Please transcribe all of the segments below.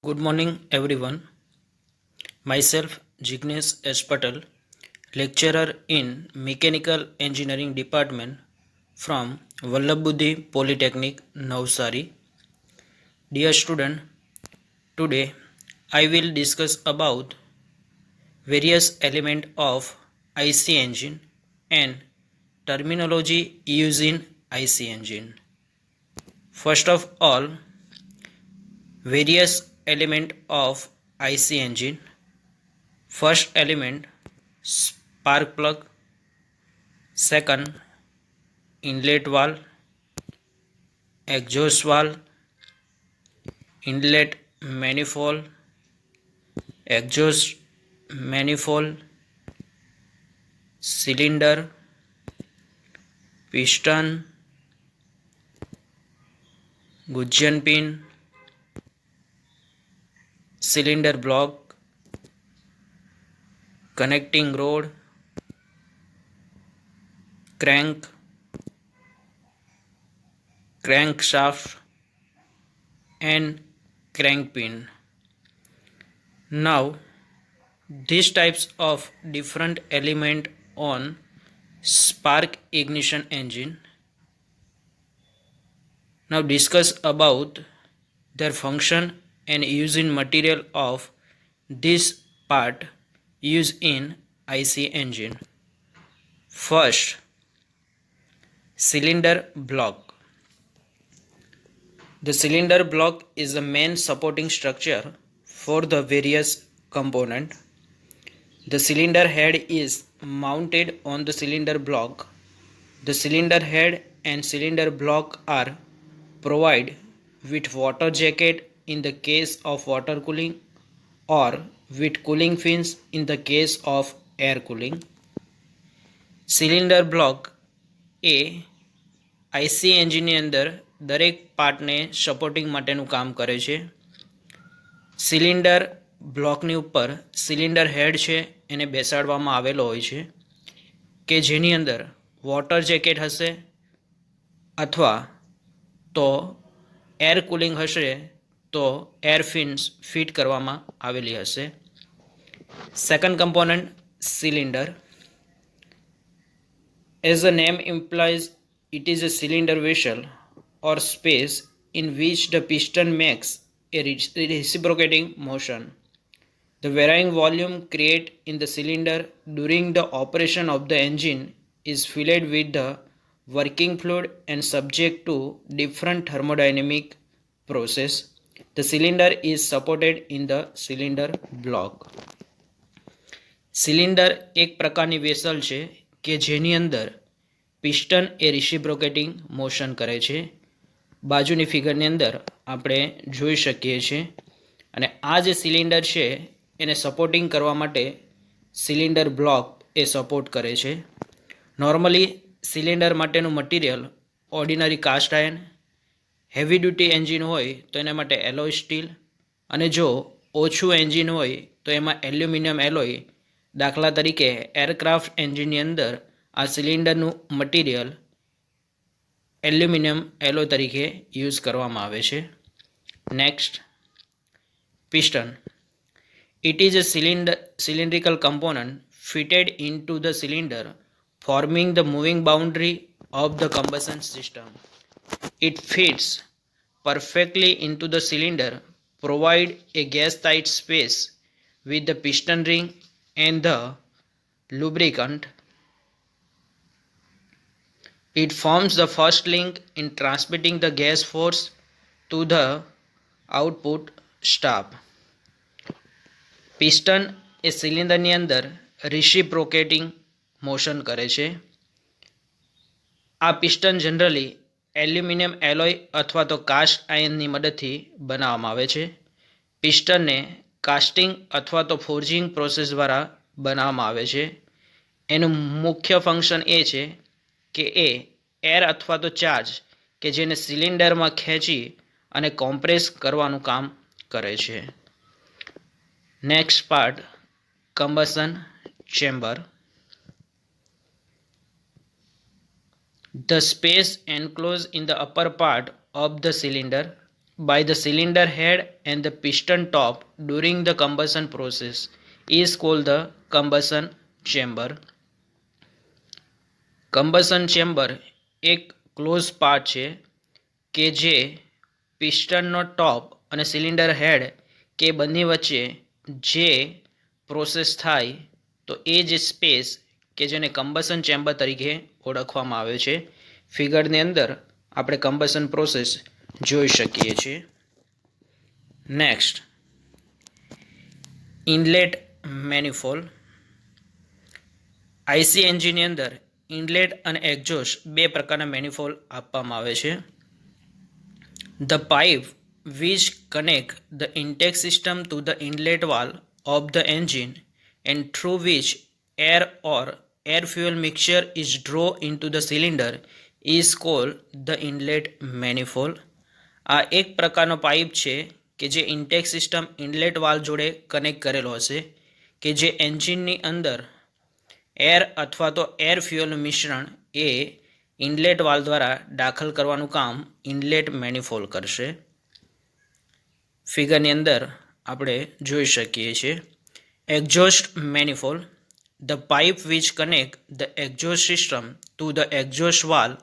Good morning, everyone. Myself, Jignesh S. Patel, lecturer in Mechanical Engineering Department from Vallabh Polytechnic, Navsari. Dear student, today I will discuss about various elements of IC engine and terminology used in IC engine. First of all, various element of IC engine. First element, spark plug. Second, inlet valve, exhaust valve, inlet manifold, exhaust manifold, cylinder, piston, gudgeon pin, cylinder block, connecting rod, crank, crankshaft, and crank pin. Now, these types of different element on spark ignition engine. Now discuss about their function and using material of this part used in IC engine. First, cylinder block. The cylinder block is the main supporting structure for the various component. The cylinder head is mounted on the cylinder block. The cylinder head and cylinder block are provided with water jacket in the case of water cooling or with cooling fins in the case of air cooling. Cylinder block A IC એન્જિનની અંદર દરેક પાર્ટને supporting માટેનું કામ કરે છે. Cylinder બ્લોકની ઉપર સિલિન્ડર હેડ છે એને બેસાડવામાં આવેલો હોય છે કે જેની અંદર વોટર જેકેટ હશે અથવા તો એર કુલિંગ હશે તો એર ફિન્સ ફિટ કરવામાં આવેલી હશે. Second component cylinder. As the name implies, it is a cylinder vessel or space in which the piston makes a reciprocating motion. The varying volume created in the cylinder during the operation of the engine is filled with the working fluid and subject to different thermodynamic process. The cylinder is supported in the cylinder block. Cylinder એક પ્રકારની vessel છે કે જેની અંદર piston એ રિસિપ્રોકેટિંગ motion કરે છે. બાજુની ફિગરની અંદર આપણે જોઈ શકીએ છીએ. અને આ જે સિલિન્ડર છે એને સપોર્ટિંગ કરવા માટે સિલિન્ડર બ્લોક એ સપોર્ટ કરે છે. નોર્મલી સિલિન્ડર માટેનું material ordinary cast iron, heavy duty engine હોય તો એના માટે એલોય સ્ટીલ, અને જો ઓછું એન્જિન હોય તો એમાં એલ્યુમિનિયમ એલોય. દાખલા તરીકે એરક્રાફ્ટ એન્જિનની અંદર આ સિલિન્ડરનું મટીરિયલ એલ્યુમિનિયમ એલોય તરીકે યુઝ કરવામાં આવે છે. Next, piston. It is a cylindrical component fitted into the cylinder forming the moving boundary of the combustion system. It fits perfectly into the cylinder, provide a gas-tight space with the piston ring and the lubricant. It forms the first link in transmitting the gas force to the output shaft. Piston એ સિલિન્ડરની અંદર રિસિપ્રોકેટિંગ motion કરે છે. આ piston generally aluminium alloy અથવા તો cast આયર્નની મદદથી બનાવવામાં આવે છે. પિસ્ટનને કાસ્ટિંગ અથવા તો ફોર્જિંગ પ્રોસેસ દ્વારા બનાવવામાં આવે છે. એનું મુખ્ય ફંક્શન એ છે કે એ એર અથવા તો ચાર્જ કે જેને સિલિન્ડરમાં ખેંચી અને કોમ્પ્રેસ કરવાનું કામ કરે છે. Next part, combustion chamber. The space enclosed in the upper part of the cylinder by the cylinder head and the piston top during the combustion process is called the combustion chamber. Combustion chamber એક close part છે કે જે પિસ્ટનનો ટોપ અને cylinder હેડ કે બંને વચ્ચે જે process થાય તો એ જે સ્પેસ કે જેને કમ્બશન ચેમ્બર તરીકે ઓળખવામાં આવે છે. ફિગરની અંદર આપણે કમ્બશન પ્રોસેસ જોઈ શકીએ છીએ. Next, inlet manifold. આઈસી એન્જિનની અંદર ઇનલેટ અને એક્ઝોસ્ટ બે પ્રકારના મેનિફોલ્ડ આપવામાં આવે છે. The pipe which connect the intake system to the inlet valve of the engine and through which air or air fuel mixture is draw into the cylinder is called the inlet manifold. આ એક પ્રકારનો pipe છે કે જે intake system inlet valve જોડે connect કરેલો હશે કે જે એન્જિનની અંદર એર અથવા તો એર ફ્યુઅલનું મિશ્રણ એ ઇનલેટ વાલ્વ દ્વારા દાખલ કરવાનું કામ ઇનલેટ મેનિફોલ્ડ કરશે. ફિગરની અંદર આપણે જોઈ શકીએ છીએ. Exhaust manifold. The pipe which connect the exhaust system to the exhaust valve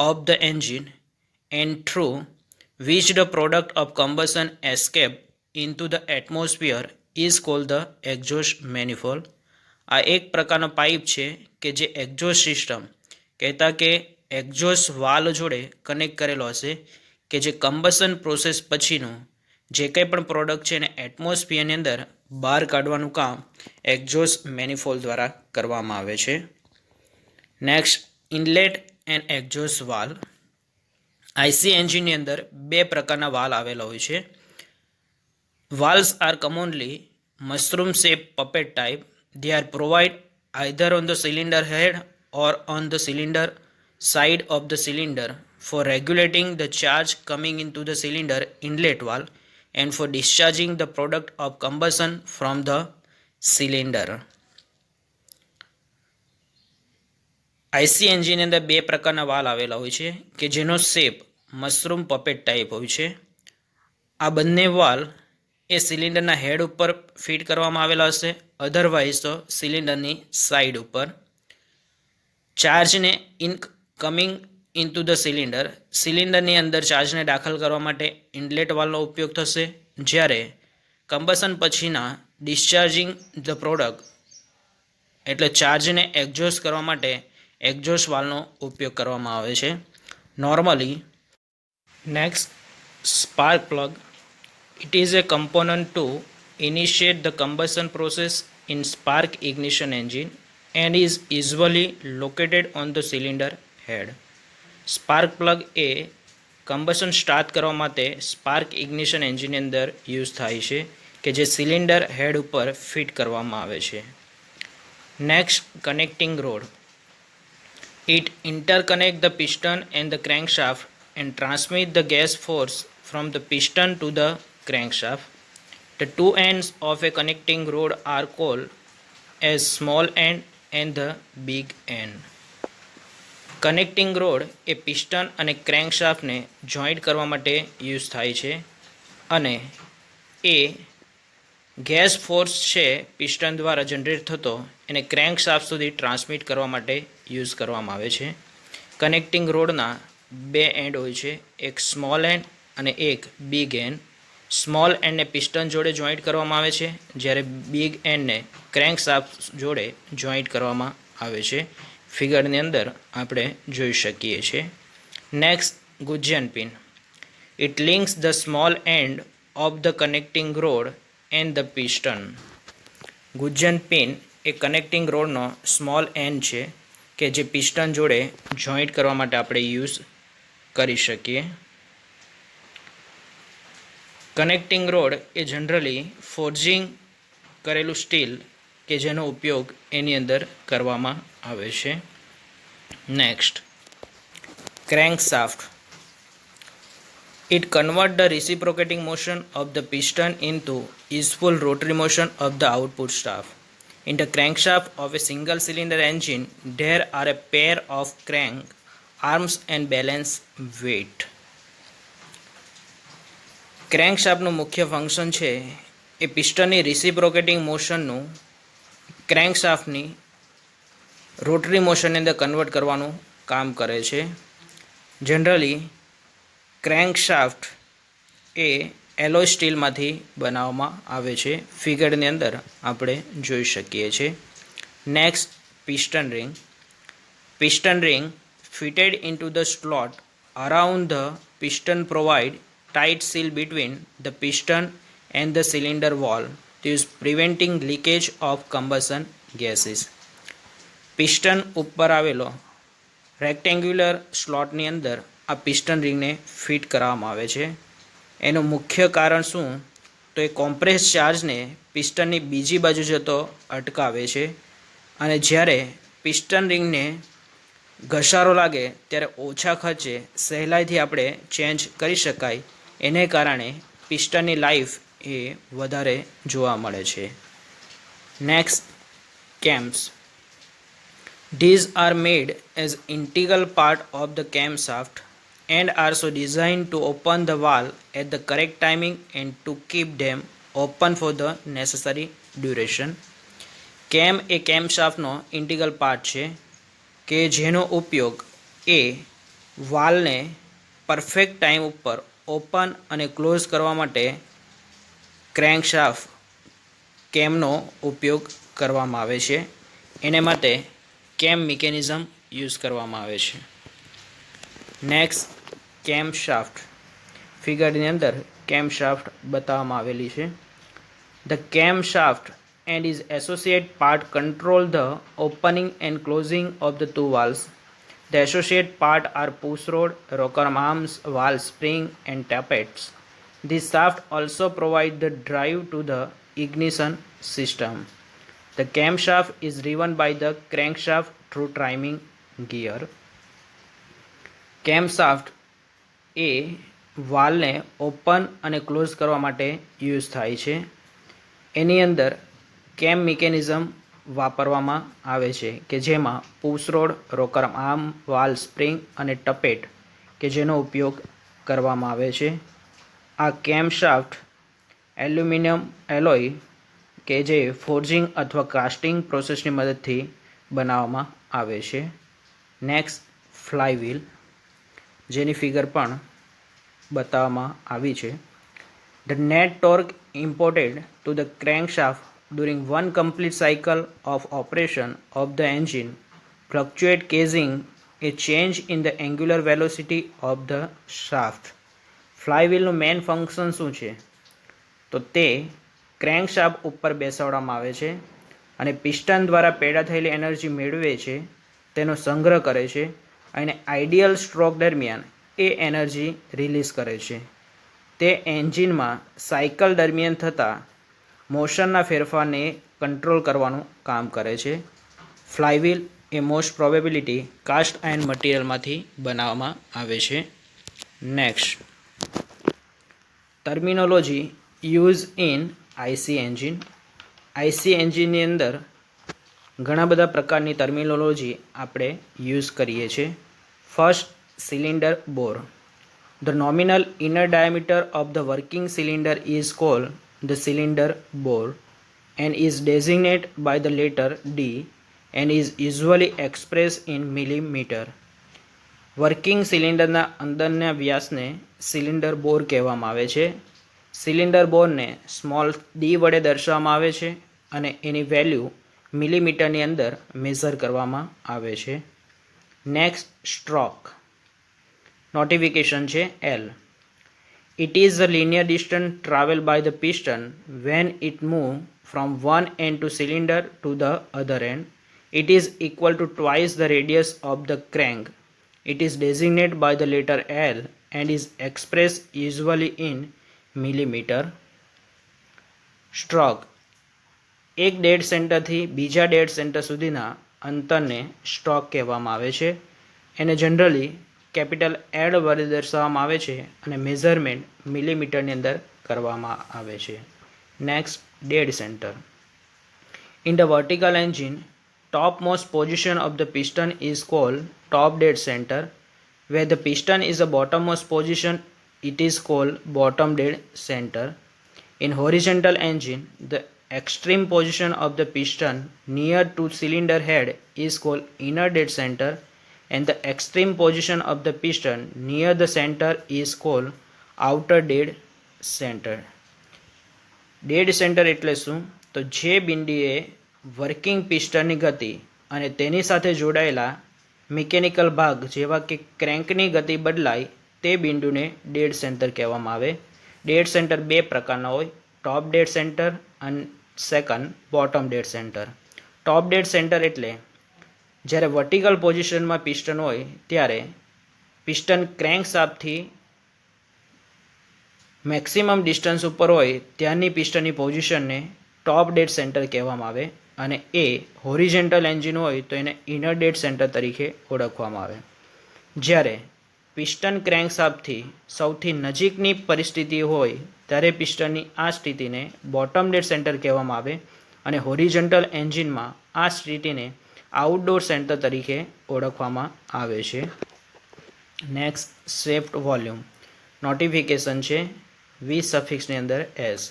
of the engine and through which the product of combustion escape into the atmosphere is called the exhaust manifold. આ એક પ્રકારનો pipe છે કે જે exhaust system કહેતા કે exhaust valve જોડે connect કરેલો હશે કે જે કમ્બશન પ્રોસેસ પછીનું જે કંઈ પણ પ્રોડક્ટ છે એને એટમોસ્ફિયરની અંદર બહાર કાઢવાનું કામ એક્ઝોસ્ટ મેનિફોલ્ડ દ્વારા કરવામાં આવે છે. Next, inlet and exhaust valve. IC એન્જિનની અંદર બે પ્રકારના વાલ્વ આવેલા હોય છે. Valves are commonly mushroom shape poppet type. They are provided either on the cylinder head or on the cylinder side of the cylinder for regulating the charge coming into the cylinder inlet valve and for discharging the product of combustion from the cylinder. IC એન્જિનની અંદર બે પ્રકારના valve આવેલા હોય છે કે જેનો shape mushroom puppet type હોય છે. આ બંને વાલ્વ એ સિલિન્ડરના હેડ ઉપર ફિટ કરવામાં આવેલા હશે, અધરવાઇઝ તો સિલિન્ડરની સાઈડ ઉપર. ચાર્જને કમિંગ ઇનટુ ધ સિલિન્ડર, સિલિન્ડરની અંદર ચાર્જને દાખલ કરવા માટે ઇનલેટ વાલ્વનો ઉપયોગ થશે, જ્યારે કમ્બશન પછીના ડિસ્ચાર્જિંગ ધ પ્રોડક્ટ એટલે ચાર્જને એક્ઝોસ્ટ કરવા માટે એક્ઝોસ્ટ વાલ્વનો ઉપયોગ કરવામાં આવે છે normally. Next, spark plug. It is a component to initiate the combustion process in spark ignition engine and is usually located on the cylinder head. Spark plug A combustion start કરવા માટે spark ignition એન્જિનની અંદર use થાય છે કે જે cylinder હેડ ઉપર fit કરવામાં આવે છે. Next, connecting road. It interconnect the piston and the crankshaft and transmit the gas force from the piston to the crankshaft. The two ends of a connecting rod are called as small end and the big end. Connecting road A piston અને ક્રેન્કશાફ્ટને joint કરવા માટે use થાય છે અને એ gas force છે piston દ્વારા generate થતો એને ક્રેન્કશાફ્ટ સુધી ટ્રાન્સમિટ કરવા માટે યુઝ કરવામાં આવે છે. કનેક્ટિંગ રોડના બે એન્ડ હોય છે, એક સ્મોલ એન્ડ અને એક બિગ એન્ડ. સ્મોલ એન્ડને પિસ્ટન જોડે જોઈન્ટ કરવામાં આવે છે, જ્યારે બિગ એન્ડને ક્રેન્કશાફ્ટ જોડે જોઈન્ટ કરવામાં આવે છે. ફિગરની અંદર આપણે જોઈ શકીએ છીએ. Next, gudgeon pin. It links the small end of the connecting rod and the piston. Gudgeon pin એ કનેક્ટિંગ રોડનો સ્મોલ એન્ડ છે કે જે પિસ્ટન જોડે જોઈન્ટ કરવા માટે આપણે યુઝ કરી શકીએ. કનેક્ટિંગ રોડ એ જનરલી ફોર્જિંગ કરેલું સ્ટીલ કે જેનો ઉપયોગ એની અંદર કરવામાં આવે છે. Next, crankshaft. It converts the reciprocating motion of the piston into easeful rotary motion of the output shaft. In the crankshaft of a single cylinder engine, there are a pair of crank arms and balance weight. ક્રેન્કશાફ્ટનું મુખ્ય function છે એ પિસ્ટનની રિસિપ્રોકેટિંગ મોશનનું ક્રેન્કશાફ્ટની rotary મોશનની અંદર convert કરવાનું કામ કરે છે. Generally crankshaft એ alloy સ્ટીલમાંથી બનાવવામાં આવે છે. ફિગરની અંદર આપણે જોઈ શકીએ છીએ. Next, piston ring. Piston ring fitted into the slot around the piston provide tight seal between the piston and the cylinder wall, thus preventing leakage of combustion gases. Piston ઉપર આવેલો રેક્ટેન્ગ્યુલર સ્લોટની અંદર આ પિસ્ટન રિંગને ફિટ કરવામાં આવે છે. એનું મુખ્ય કારણ શું? તો એ કોમ્પ્રેસ ચાર્જને પિસ્ટનની બીજી બાજુ જતો અટકાવે છે અને જ્યારે પિસ્ટન રિંગને ઘસારો લાગે ત્યારે ઓછા ખર્ચે સહેલાઈથી આપણે ચેન્જ કરી શકાય, એને કારણે પિસ્ટનની લાઈફ એ વધારે જોવા મળે છે. Next, CAMS. These are made as integral part of the camshaft and are so designed to open the valve at the correct timing and to keep them open for the necessary duration. કેમ એ કેમશાફ્ટનો integral part છે કે જેનો ઉપયોગ એ વાલ્વને perfect time ઉપર open અને close કરવા માટે crankshaft કેમનો ઉપયોગ કરવામાં આવે છે. એને માટે કેમ મિકેનિઝમ યુઝ કરવામાં આવે છે. Next, camshaft. ફિગરની અંદર કેમશાફ્ટ બતાવવામાં આવેલી છે. The camshaft and its associate part control the opening and closing of the two valves. The associate part are push rod, rocker arms, valve spring and tappets. This shaft also provide the drive to the ignition system. The camshaft is driven by the crankshaft through timing gear. camshaft A વાલ્વને open અને close કરવા માટે use થાય છે. એની અંદર કેમ mechanism વાપરવામાં આવે છે કે જેમાં push road, rocker arm, valve spring અને ટપેટ કે જેનો ઉપયોગ કરવામાં આવે છે. આ કેમશાફ્ટ એલ્યુમિનિયમ એલોય કે જે ફોર્જિંગ અથવા કાસ્ટિંગ પ્રોસેસની મદદથી બનાવવામાં આવે છે. નેક્સ્ટ, ફ્લાયવ્હીલ, જેની ફિગર પણ બતાવવામાં આવી છે. The net torque imported to the crankshaft during one complete cycle of operation of the engine fluctuate causing a change in the angular velocity of the shaft. ફ્લાયવ્હીલનું મેઇન ફંક્શન શું છે? તો તે ક્રેન્કશાફ્ટ ઉપર બેસાડવામાં આવે છે અને પિસ્ટન દ્વારા પેદા થયેલી એનર્જી મેળવે છે, તેનો સંગ્રહ કરે છે અને આઈડિયલ સ્ટ્રોક દરમિયાન એ એનર્જી રિલીઝ કરે છે. તે એન્જિનમાં સાયકલ દરમિયાન થતા મોશનના ફેરફારને કંટ્રોલ કરવાનું કામ કરે છે. ફ્લાયવ્હીલ એ મોસ્ટ પ્રોબેબિલિટી કાસ્ટ આયર્ન મટીરિયલમાંથી બનાવવામાં આવે છે. Next, terminology use in IC engine. IC એન્જિનની અંદર ઘણા બધા પ્રકારની ટર્મિનોલોજી આપણે યુઝ કરીએ છીએ. First, cylinder bore. The nominal inner diameter of the working cylinder is called the cylinder bore and is designated by the letter D and is usually expressed in millimeter. Working સિલિન્ડરના અંદરના વ્યાસને cylinder બોર કહેવામાં આવે છે. Cylinder બોરને small D વડે દર્શાવવામાં આવે છે અને એની વેલ્યુ મિલીમીટરની અંદર મેઝર કરવામાં આવે છે. Next, stroke. નોટિફિકેશન છે L. It is the linear distance traveled by the piston when it moves from one end to cylinder to the other end. It is equal to twice the radius of the crank. It is designated by the letter L and is expressed usually in millimeter. Stroke. એક dead સેન્ટરથી બીજા dead centre સુધીના અંતરને stroke કહેવામાં આવે છે. એને generally capital add વડે દર્શાવવામાં આવે છે અને મેઝરમેન્ટ મિલીમીટરની અંદર કરવામાં આવે છે. Next, dead centre. In the vertical engine, topmost position of the piston is called top dead center, where the piston is the bottommost position it is called bottom dead center. In horizontal engine, the extreme position of the piston near to cylinder head is called inner dead center, and the extreme position of the piston near the center is called outer dead center. Dead centre એટલે શું? તો જે બિંદુએ working પિસ્ટનની ગતિ અને તેની સાથે જોડાયેલા મિકેનિકલ ભાગ જેવા કે ક્રેન્કની ગતિ બદલાય તે બિંદુને ડેડ સેન્ટર કહેવામાં આવે. ડેડ સેન્ટર બે પ્રકારના હોય, ટોપ ડેડ સેન્ટર અને સેકન્ડ બોટમ ડેડ સેન્ટર. ટોપ ડેડ સેન્ટર એટલે જ્યારે વર્ટિકલ પોઝિશનમાં પિસ્ટન હોય ત્યારે પિસ્ટન ક્રેન્ક શાફ્ટથી મેક્સિમમ ડિસ્ટન્સ ઉપર હોય ત્યારની પિસ્ટનની પોઝિશનને ટોપ ડેડ સેન્ટર કહેવામાં આવે, અને એ હોરિઝોન્ટલ એન્જિન હોય તો એને ઇનર ડેડ સેન્ટર તરીકે ઓળખવામાં આવે. જ્યારે પિસ્ટન ક્રેન્ક શાફ્ટથી સૌથી નજીકની પરિસ્થિતિ હોય ત્યારે પિસ્ટનની આ સ્થિતિને બોટમ ડેડ સેન્ટર કહેવામાં આવે, અને હોરિઝોન્ટલ એન્જિનમાં આ સ્થિતિને આઉટડોર સેન્ટર તરીકે ઓળખવામાં આવે છે. નેક્સ્ટ સ્વેપ્ટ વોલ્યુમ નોટિફિકેશન છે V સફિક્સની અંદર S.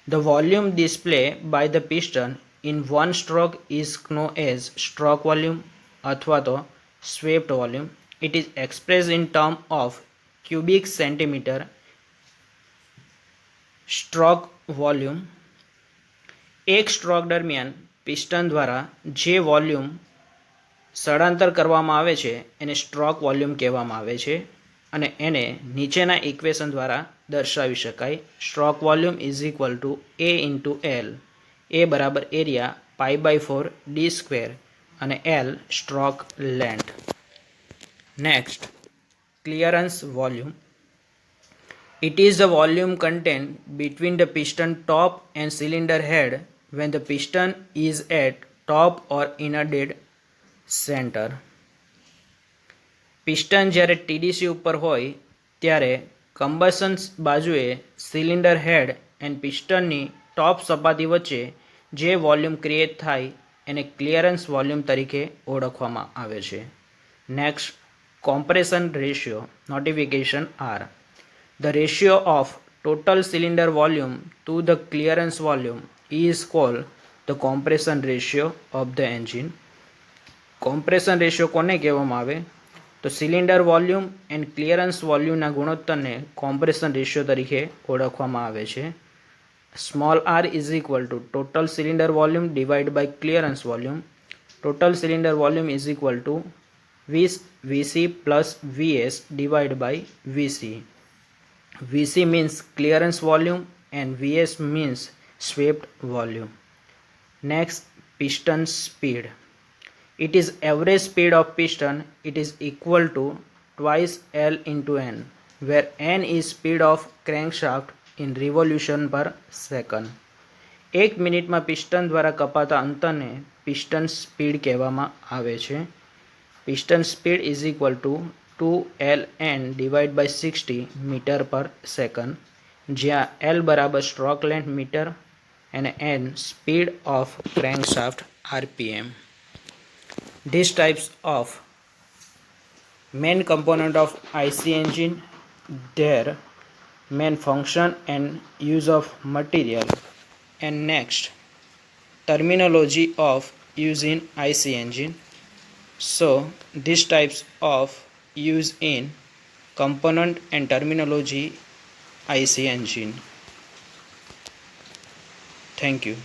The volume displayed by the piston in one stroke is known as stroke volume અથવા તો swept volume. It is expressed in terms of cubic centimeter stroke volume. એક stroke દરમિયાન piston દ્વારા જે volume સ્થળાંતર કરવામાં આવે છે એને સ્ટ્રોક વોલ્યુમ કહેવામાં આવે છે, અને એને નીચેના ઇક્વેશન દ્વારા દર્શાવી શકાય. Stroke volume is equal two A into L. એ બરાબર એરિયા π/4 d², અને L stroke length. Next clearance volume. It is the volume contained between the piston top and cylinder head when the piston is at top or inner dead center. Piston જ્યારે TDC ઉપર હોય ત્યારે combustion બાજુએ cylinder head and પિસ્ટનની ટોપ સપાટી વચ્ચે જે volume create થાય એને ક્લિયરન્સ વોલ્યુમ તરીકે ઓળખવામાં આવે છે. Next compression ratio notification R. The ratio of total cylinder volume to the clearance volume is called the compression ratio of the engine. Compression ratio કોને કહેવામાં આવે? તો સિલિન્ડર વોલ્યુમ એન્ડ ક્લિયરન્સ વોલ્યુમના ગુણોત્તરને કોમ્પ્રેશન રેશિયો તરીકે ઓળખવામાં આવે છે. Small r is equal to total cylinder volume divide by clearance volume. Total cylinder volume is equal to VC plus VS divide by VC. VC means clearance volume and VS means swept volume. Next, piston speed. It is average speed of piston. It is equal to twice L into N, where N is speed of crankshaft in revolution per second. 1 મિનિટમાં piston દ્વારા કપાતા અંતરને piston speed કહેવામાં આવે છે. Piston speed is equal to 2LN divide by 60 metre પર second, જ્યાં L બરાબર stroke length metre અને N speed of crankshaft RPM. These types of main component of IC engine, their main function and use of material. And next, terminology of using IC engine. So these types of use in component and terminology IC engine. Thank you.